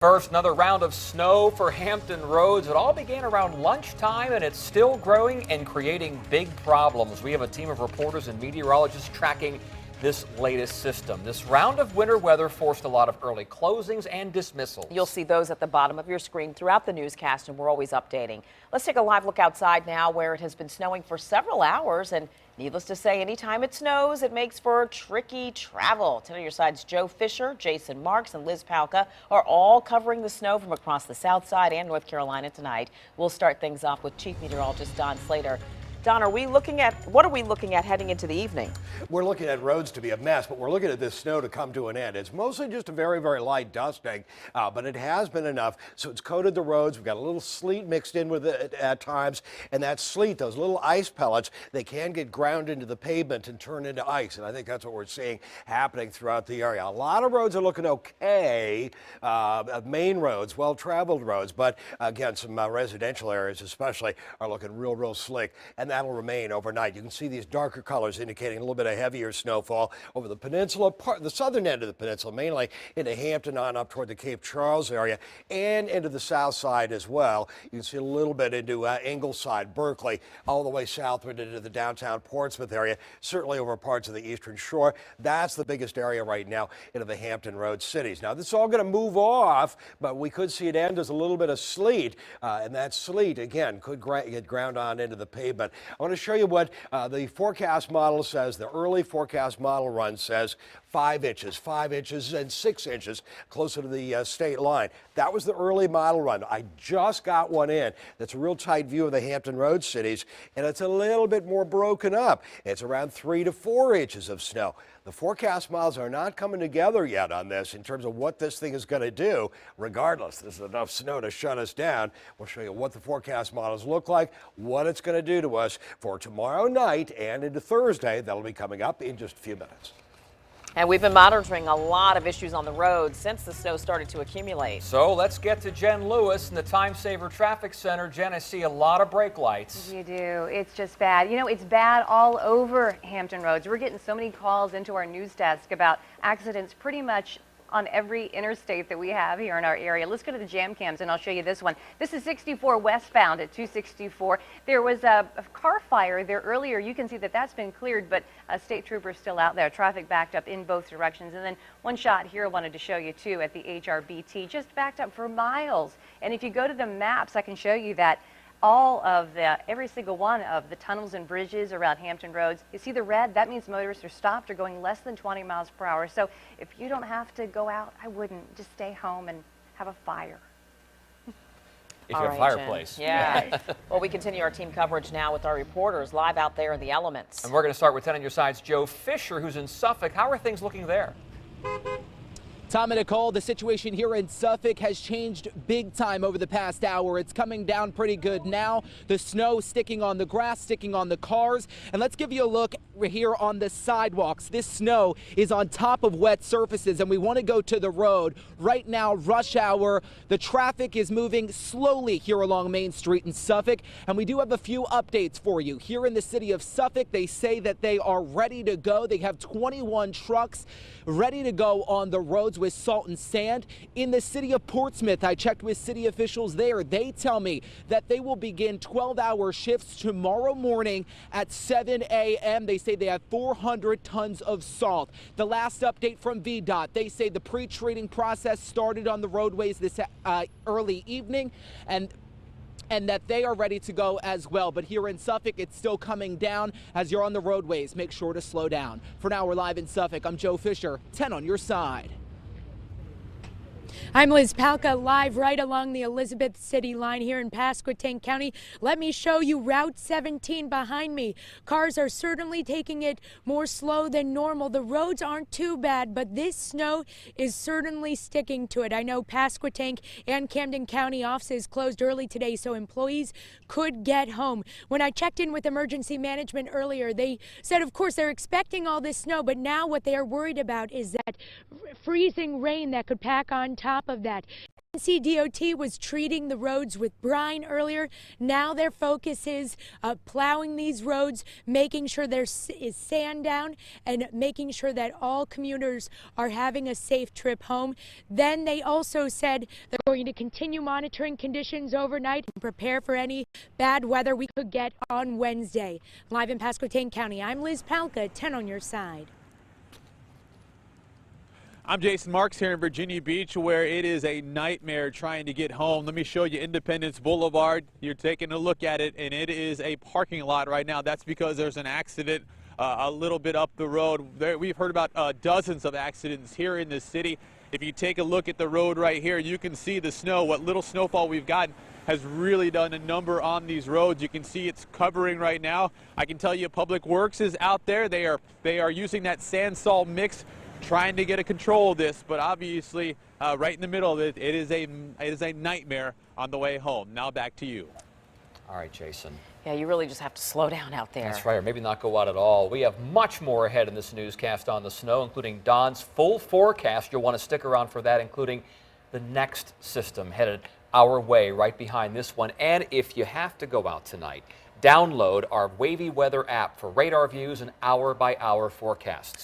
First, another round of snow for Hampton roads. It all began around lunchtime and it's still growing and creating big problems. We have a team of reporters and meteorologists tracking this latest system. This round of winter weather forced a lot of early closings and dismissals. You'll see those at the bottom of your screen throughout the newscast, and we're always updating. Let's take a live look outside now, where it has been snowing for several hours, and needless to say, anytime it snows, it makes for tricky travel. 10 on your side's Joe Fisher, Jason Marks, and Liz Palka are all covering the snow from across the South Side and North Carolina tonight. We'll start things off with Chief Meteorologist Don Slater. Don, what are we looking at heading into the evening? We're looking at roads to be a mess, but we're looking at this snow to come to an end. It's mostly just a very, very light dusting, but it has been enough. So it's coated the roads. We've got a little sleet mixed in with it at times. And that sleet, those little ice pellets, they can get ground into the pavement and turn into ice. And I think that's what we're seeing happening throughout the area. A lot of roads are looking okay, main roads, well-traveled roads. But again, some residential areas especially are looking real, real slick. And that'll remain overnight. You can see these darker colors indicating a little bit of heavier snowfall over the peninsula, the southern end of the peninsula, mainly into Hampton on up toward the Cape Charles area and into the south side as well. You can see a little bit into Ingleside, Berkeley, all the way southward into the downtown Portsmouth area, certainly over parts of the eastern shore. That's the biggest area right now into the Hampton Road cities. Now, this is all going to move off, but we could see it end as a little bit of sleet, and that sleet, again, could get ground on into the pavement. I want to show you what the forecast model says. The early forecast model run says 5 inches and 6 inches closer to the state line. That was the early model run. I just got one in. That's a real tight view of the Hampton Road cities, and it's a little bit more broken up. It's around 3 to 4 inches of snow. The forecast models are not coming together yet on this in terms of what this thing is going to do. Regardless, there's enough snow to shut us down. We'll show you what the forecast models look like, what it's going to do to us for tomorrow night and into Thursday. That'll be coming up in just a few minutes. And we've been monitoring a lot of issues on the road since the snow started to accumulate. So let's get to Jen Lewis in the Time Saver Traffic Center. Jen, I see a lot of brake lights. You do. It's just bad. You know, it's bad all over Hampton roads. We're getting so many calls into our news desk about accidents pretty much on every interstate that we have here in our area. Let's go to the jam cams and I'll show you this one. This is 64 westbound at 264. There was a car fire there earlier. You can see that that's been cleared, but a state trooper is still out there. Traffic backed up in both directions. And then one shot here I wanted to show you too at the HRBT, just backed up for miles. And if you go to the maps, I can show you that every single one of the tunnels and bridges around Hampton roads, you see the red, that means motorists are stopped or going less than 20 miles per hour. So if you don't have to go out, I wouldn't. Just stay home and have a fire. If you have a fireplace. Yeah. Well, we continue our team coverage now with our reporters live out there in the elements. And we're going to start with 10 on your side's Joe Fisher, who's in Suffolk. How are things looking there? Tom and Nicole, the situation here in Suffolk has changed big time over the past hour. It's coming down pretty good now. The snow sticking on the grass, sticking on the cars. And let's give you a look here on the sidewalks. This snow is on top of wet surfaces, and we want to go to the road. Right now, rush hour. The traffic is moving slowly here along Main Street in Suffolk. And we do have a few updates for you. Here in the city of Suffolk, they say that they are ready to go. They have 21 trucks ready to go on the roads with salt and sand. In the city of Portsmouth, I checked with city officials there. They tell me that they will begin 12-hour shifts tomorrow morning at 7 a.m. They say they have 400 tons of salt. The last update from VDOT, they say the pre-treating process started on the roadways this early evening, and that they are ready to go as well. But here in Suffolk, it's still coming down. As you're on the roadways, make sure to slow down. For now, we're live in Suffolk. I'm Joe Fisher, 10 on your side. I'm Liz Palka, live right along the Elizabeth City line here in Pasquotank County. Let me show you Route 17 behind me. Cars are certainly taking it more slow than normal. The roads aren't too bad, but this snow is certainly sticking to it. I know Pasquotank and Camden County offices closed early today, so employees could get home. When I checked in with emergency management earlier, they said, of course, they're expecting all this snow, but now what they are worried about is that freezing rain that could pack on top of that. NCDOT was treating the roads with brine earlier. Now their focus is plowing these roads, making sure there is sand down, and making sure that all commuters are having a safe trip home. Then they also said they're going to continue monitoring conditions overnight and prepare for any bad weather we could get on Wednesday. Live in Pasquotank County, I'm Liz Palka, 10 on your side. I'm Jason Marks here in Virginia Beach, where it is a nightmare trying to get home. Let me show you Independence Boulevard. You're taking a look at it, and it is a parking lot right now. That's because there's an accident a little bit up the road. We've heard about dozens of accidents here in the city. If you take a look at the road right here, you can see the snow. What little snowfall we've gotten has really done a number on these roads. You can see it's covering right now. I can tell you Public Works is out there. They are using that sand salt mix, trying to get a control of this, but obviously right in the middle of it, it is a nightmare on the way home. Now back to you. All right, Jason. Yeah, you really just have to slow down out there. That's right, or maybe not go out at all. We have much more ahead in this newscast on the snow, including Don's full forecast. You'll want to stick around for that, including the next system headed our way right behind this one. And if you have to go out tonight, download our WAVY weather app for radar views and hour-by-hour forecasts.